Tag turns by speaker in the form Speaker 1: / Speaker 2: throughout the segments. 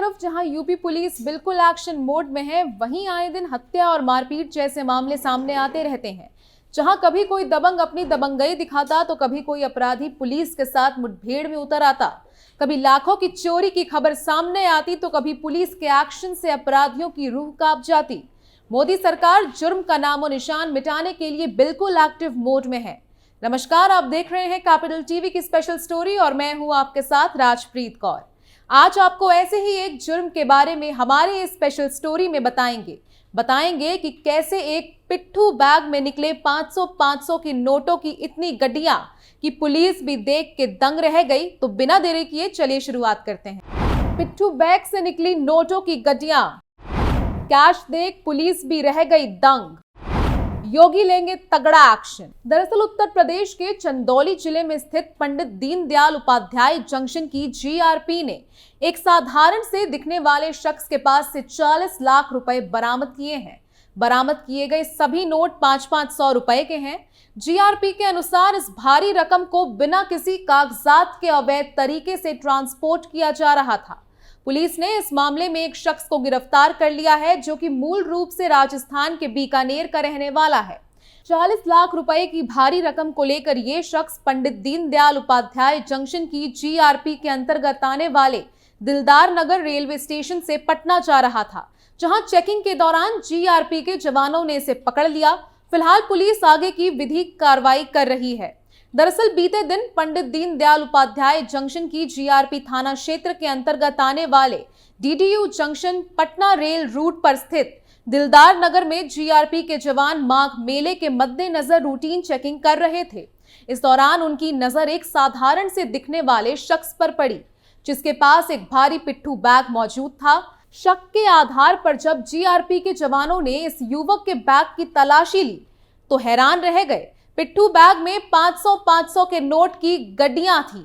Speaker 1: तरफ जहां UP police बिल्कुल एक्शन मोड में है, वहीं आए दिन हत्या और मारपीट जैसे मामले सामने आते रहते हैं। जहां कभी कोई दबंग अपनी दबंगई दिखाता तो कभी कोई अपराधी पुलिस के साथ मुठभेड़ में उतर आता। कभी लाखों की चोरी की खबर सामने आती तो कभी पुलिस के एक्शन से अपराधियों की रूह कांप जाती। मोदी सरकार जुर्म का नामो निशान मिटाने के लिए बिल्कुल एक्टिव मोड में है। नमस्कार, आप देख रहे हैं कैपिटल टीवी की स्पेशल स्टोरी और मैं हूं आपके साथ राजप्रीत कौर। आज आपको ऐसे ही एक जुर्म के बारे में हमारे इस स्पेशल स्टोरी में बताएंगे कि कैसे एक पिट्ठू बैग में निकले 500 की नोटों की इतनी गड्डियां कि पुलिस भी देख के दंग रह गई। तो बिना देरी किए चलिए शुरुआत करते हैं। पिट्ठू बैग से निकली नोटों की गड्डियां, कैश देख पुलिस भी रह गई दंग, योगी लेंगे तगड़ा एक्शन। दरअसल उत्तर प्रदेश के चंदौली जिले में स्थित पंडित दीनदयाल उपाध्याय जंक्शन की जीआरपी ने एक साधारण से दिखने वाले शख्स के पास से 40 लाख रुपए बरामद किए हैं। बरामद किए गए सभी नोट 500 रुपए के हैं। जीआरपी के अनुसार इस भारी रकम को बिना किसी कागजात के अवैध तरीके से ट्रांसपोर्ट किया जा रहा था। पुलिस ने इस मामले में एक शख्स को गिरफ्तार कर लिया है, जो कि मूल रूप से राजस्थान के बीकानेर का रहने वाला है। 40 लाख रुपए की भारी रकम को लेकर ये शख्स पंडित दीनदयाल उपाध्याय जंक्शन की जीआरपी के अंतर्गत आने वाले दिलदार नगर रेलवे स्टेशन से पटना जा रहा था, जहां चेकिंग के दौरान जीआरपी के जवानों ने इसे पकड़ लिया। फिलहाल पुलिस आगे की विधिक कार्रवाई कर रही है। दरअसल बीते दिन पंडित दीनदयाल उपाध्याय जंक्शन की जीआरपी थाना क्षेत्र के अंतर्गत आने वाले DDU junction Patna rail route पर स्थित दिलदार नगर में जीआरपी के जवान माघ मेले के मद्देनजर रूटीन चेकिंग कर रहे थे। इस दौरान उनकी नजर एक साधारण से दिखने वाले शख्स पर पड़ी, जिसके पास एक भारी पिट्ठू बैग मौजूद था। शक के आधार पर जब जीआरपी के जवानों ने इस युवक के बैग की तलाशी ली तो हैरान रह गए। पिट्ठू बैग में 500 के नोट की गड्डियां थी।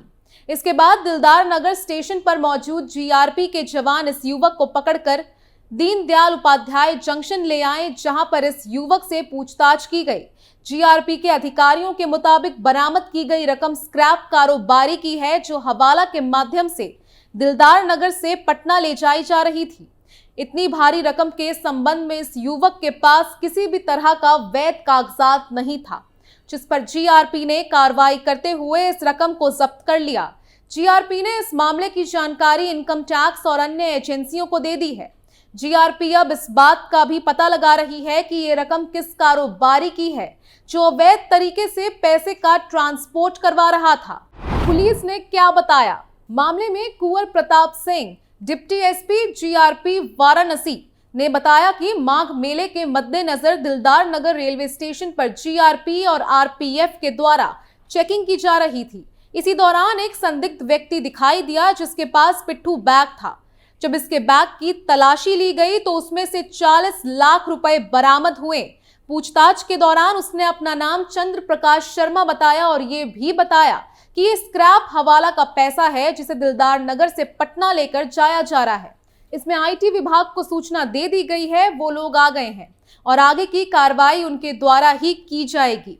Speaker 1: इसके बाद दिलदार नगर स्टेशन पर मौजूद जीआरपी के जवान इस युवक को पकड़कर दीनदयाल उपाध्याय जंक्शन ले आए, जहां पर इस युवक से पूछताछ की गई। जीआरपी के अधिकारियों के मुताबिक बरामद की गई रकम स्क्रैप कारोबारी की है, जो हवाला के माध्यम से दिलदार नगर से पटना ले जाई जा रही थी। इतनी भारी रकम के संबंध में इस युवक के पास किसी भी तरह का वैध कागजात नहीं था, जिस पर जीआरपी ने कार्रवाई करते हुए इस रकम को जब्त कर लिया। जीआरपी ने इस मामले की जानकारी इनकम टैक्स और अन्य एजेंसियों को दे दी है। जीआरपी अब इस बात का भी पता लगा रही है कि ये रकम किस कारोबारी की है, जो अवैध तरीके से पैसे का ट्रांसपोर्ट करवा रहा था। पुलिस ने क्या बताया? मामले में Kunwar Pratap Singh, deputy SP GRP Varanasi, ने बताया कि माघ मेले के मद्देनजर दिलदार नगर रेलवे स्टेशन पर जीआरपी और आरपीएफ के द्वारा चेकिंग की जा रही थी। इसी दौरान एक संदिग्ध व्यक्ति दिखाई दिया, जिसके पास पिट्ठू बैग था। जब इसके बैग की तलाशी ली गई तो उसमें से 40 लाख रुपए बरामद हुए। पूछताछ के दौरान उसने अपना नाम चंद्र प्रकाश शर्मा बताया और ये भी बताया कि ये स्क्रैप हवाला का पैसा है, जिसे दिलदार नगर से पटना लेकर जाया जा रहा है। इसमें आईटी विभाग को सूचना दे दी गई है, वो लोग आ गए हैं और आगे की कार्रवाई उनके द्वारा ही की जाएगी।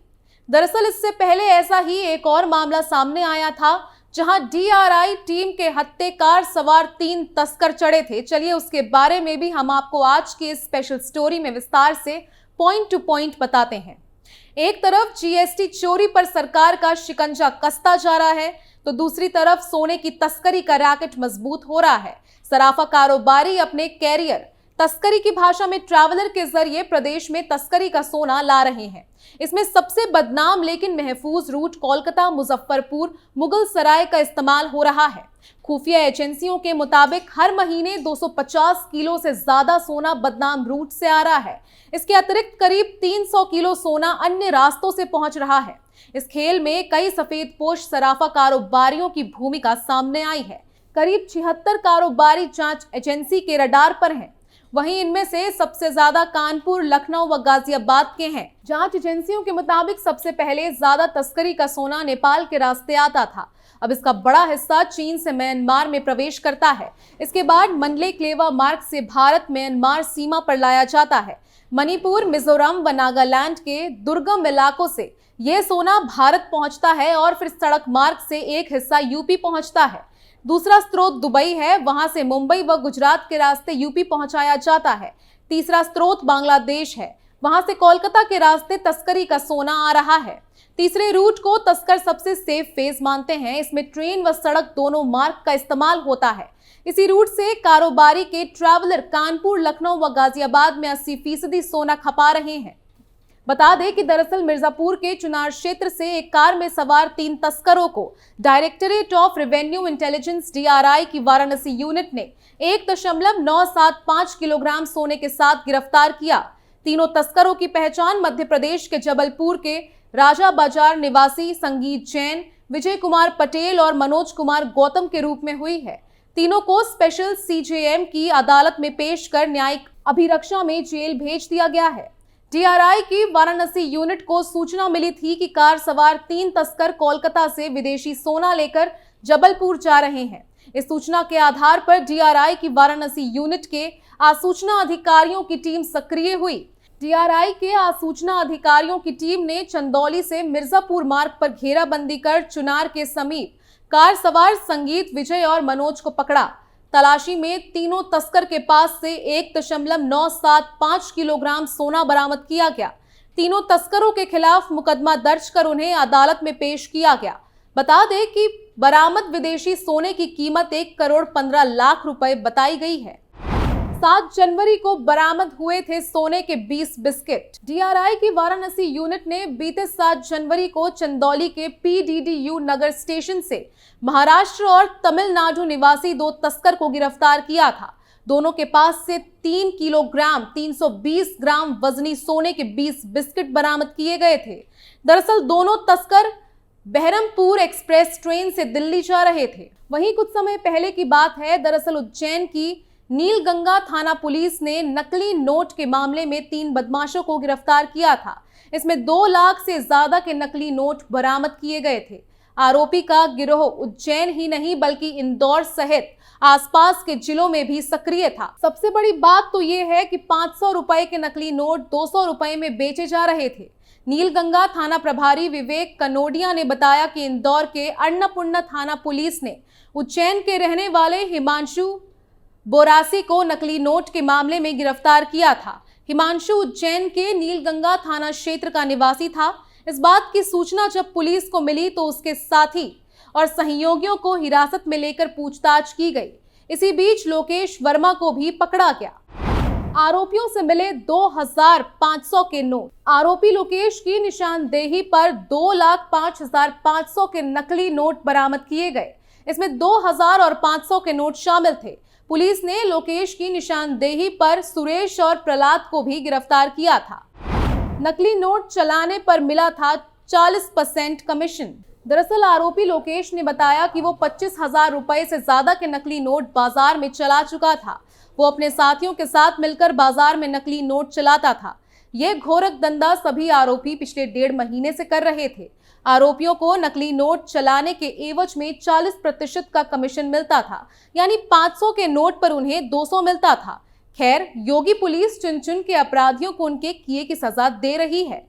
Speaker 1: दरअसल इससे पहले ऐसा ही एक और मामला सामने आया था, जहां डीआरआई टीम के हत्थे कार सवार 3 तस्कर चढ़े थे। चलिए उसके बारे में भी हम आपको आज की इस स्पेशल स्टोरी में विस्तार से पॉइंट टू पॉइंट बताते हैं। एक तरफ जीएसटी चोरी पर सरकार का शिकंजा कसता जा रहा है, तो दूसरी तरफ सोने की तस्करी का रैकेट मजबूत हो रहा है। सराफा कारोबारी अपने कैरियर तस्करी की भाषा में ट्रैवलर के जरिए प्रदेश में तस्करी का सोना ला रहे हैं। इसमें सबसे बदनाम लेकिन महफूज रूट कोलकाता, मुजफ्फरपुर, मुगल सराय का इस्तेमाल हो रहा है। खुफिया एजेंसियों के मुताबिक हर महीने 250 किलो से ज्यादा सोना बदनाम रूट से आ रहा है। इसके अतिरिक्त करीब 300 किलो सोना अन्य रास्तों से पहुंच रहा है। इस खेल में कई सफेदपोश सराफा कारोबारियों की भूमिका सामने आई है। करीब 76 कारोबारी जांच एजेंसी के रडार पर हैं। वहीं इनमें से सबसे ज्यादा कानपुर, लखनऊ व गाजियाबाद के हैं। जांच एजेंसियों के मुताबिक सबसे पहले ज्यादा तस्करी का सोना नेपाल के रास्ते आता था। अब इसका बड़ा हिस्सा चीन से म्यांमार में प्रवेश करता है। इसके बाद मंडले क्लेवा मार्ग से भारत म्यांमार सीमा पर लाया जाता है। मणिपुर, मिजोरम व नागालैंड के दुर्गम इलाकों से यह सोना भारत पहुंचता है और फिर सड़क मार्ग से एक हिस्सा यूपी पहुंचता है। दूसरा स्रोत दुबई है, वहां से मुंबई व गुजरात के रास्ते यूपी पहुंचाया जाता है। तीसरा स्रोत बांग्लादेश है, वहां से कोलकाता के रास्ते तस्करी का सोना आ रहा है। तीसरे रूट को तस्कर सबसे सेफ फेज मानते हैं। इसमें ट्रेन व सड़क दोनों मार्ग का इस्तेमाल होता है। इसी रूट से कारोबारी के ट्रैवलर कानपुर, लखनऊ व गाजियाबाद में 80% सोना खपा रहे हैं। बता दें कि दरअसल मिर्जापुर के चुनार क्षेत्र से एक कार में सवार 3 तस्करों को directorate of revenue intelligence DRI की वाराणसी यूनिट ने 1.975 किलोग्राम सोने के साथ गिरफ्तार किया। तीनों तस्करों की पहचान मध्य प्रदेश के जबलपुर के राजा बाजार निवासी संगीत जैन, विजय कुमार पटेल और मनोज कुमार गौतम के रूप में हुई है। तीनों को स्पेशल CJM की अदालत में पेश कर न्यायिक अभिरक्षा में जेल भेज दिया गया है। DRI की वाराणसी यूनिट को सूचना मिली थी कि कार सवार 3 तस्कर कोलकाता से विदेशी सोना लेकर जबलपुर जा रहे हैं। इस सूचना के आधार पर DRI की वाराणसी यूनिट के आसूचना अधिकारियों की टीम सक्रिय हुई। DRI के आसूचना अधिकारियों की टीम ने चंदौली से मिर्जापुर मार्ग पर घेराबंदी कर चुनार के समीप कार सवार संगीत, विजय और मनोज को पकड़ा। तलाशी में तीनों तस्कर के पास से 1.975 किलोग्राम सोना बरामद किया गया। तीनों तस्करों के खिलाफ मुकदमा दर्ज कर उन्हें अदालत में पेश किया गया। बता दें कि बरामद विदेशी सोने की कीमत 1,15,00,000 रुपए बताई गई है। 7 जनवरी को बरामद हुए थे सोने के 20 बिस्किट। DRI की वाराणसी यूनिट ने बीते 7 जनवरी को चंदौली के PDDU नगर स्टेशन से महाराष्ट्र और तमिलनाडु निवासी 2 तस्कर को गिरफ्तार किया था। दोनों के पास से 3 किलोग्राम 320 ग्राम वजनी सोने के 20 बिस्किट बरामद किए गए थे। दरअसल दोनों तस्कर बहरमपुर एक्सप्रेस ट्रेन से दिल्ली जा रहे थे। वहीं कुछ समय पहले की बात है, दरअसल उज्जैन की नीलगंगा थाना पुलिस ने नकली नोट के मामले में 3 बदमाशों को गिरफ्तार किया था। इसमें 2 लाख से ज्यादा के नकली नोट बरामद किए गए थे। आरोपी का गिरोह उज्जैन ही नहीं बल्कि इंदौर सहित आसपास के जिलों में भी सक्रिय था। सबसे बड़ी बात तो ये है कि 500 रुपए के नकली नोट 200 रुपए में बेचे जा रहे थे। नीलगंगा थाना प्रभारी विवेक कनोडिया ने बताया कि इंदौर के अन्नपूर्णा थाना पुलिस ने उज्जैन के रहने वाले हिमांशु बोरासी को नकली नोट के मामले में गिरफ्तार किया था। हिमांशु उज्जैन के नीलगंगा थाना क्षेत्र का निवासी था। इस बात की सूचना जब पुलिस को मिली तो उसके साथी और सहयोगियों को हिरासत में लेकर पूछताछ की गई। इसी बीच लोकेश वर्मा को भी पकड़ा गया। आरोपियों से मिले 2,500 के नोट। आरोपी लोकेश की निशानदेही पर 2,05,500 के नकली नोट बरामद किए गए। इसमें 2,000 और 500 के नोट शामिल थे। पुलिस ने लोकेश की निशानदेही पर सुरेश और प्रहलाद को भी गिरफ्तार किया था। नकली नोट चलाने पर मिला था 40% कमीशन। दरअसल आरोपी लोकेश ने बताया कि वो 25,000 रुपए से ज्यादा के नकली नोट बाजार में चला चुका था। वो अपने साथियों के साथ मिलकर बाजार में नकली नोट चलाता था। ये घोरक धंधा सभी आरोपी पिछले 1.5 महीने से कर रहे थे। आरोपियों को नकली नोट चलाने के एवज में 40% का कमीशन मिलता था, यानी 500 के नोट पर उन्हें 200 मिलता था। खैर, योगी पुलिस चुन चुन के अपराधियों को उनके किए की सजा दे रही है।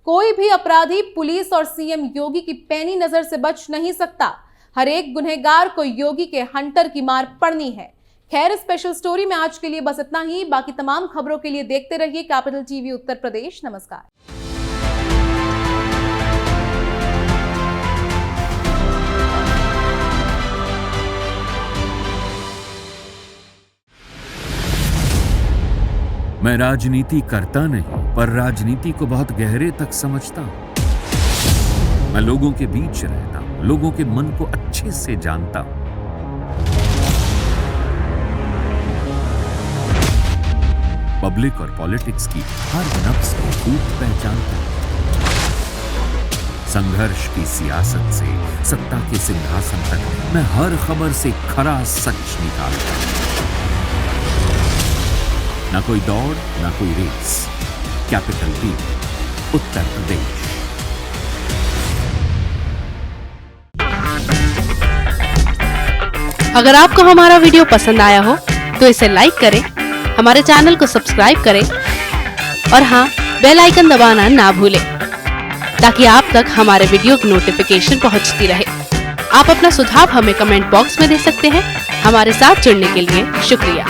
Speaker 1: कोई भी अपराधी पुलिस और CM योगी की पैनी नजर से बच नहीं सकता। हर एक गुनहगार को योगी के हंटर की मार पड़नी है। खैर, स्पेशल स्टोरी में आज के लिए बस इतना ही। बाकी तमाम खबरों के लिए देखते रहिए कैपिटल TV उत्तर प्रदेश। नमस्कार।
Speaker 2: मैं राजनीति करता नहीं, पर राजनीति को बहुत गहरे तक समझता हूं। मैं लोगों के बीच रहता हूं, लोगों के मन को अच्छे से जानता हूं। पब्लिक और पॉलिटिक्स की हर नब्ज को खूब पहचानता हूं। संघर्ष की सियासत से सत्ता के सिंहासन तक मैं हर खबर से खरा सच निकालता हूं। ना कोई दौड़, ना कोई race. Capital TV Uttar Pradesh.
Speaker 3: अगर आपको हमारा वीडियो पसंद आया हो तो इसे लाइक करें, हमारे चैनल को सब्सक्राइब करें और हाँ, बेल आइकन दबाना ना भूलें ताकि आप तक हमारे वीडियो की नोटिफिकेशन पहुंचती रहे। आप अपना सुझाव हमें कमेंट बॉक्स में दे सकते हैं। हमारे साथ जुड़ने के लिए शुक्रिया।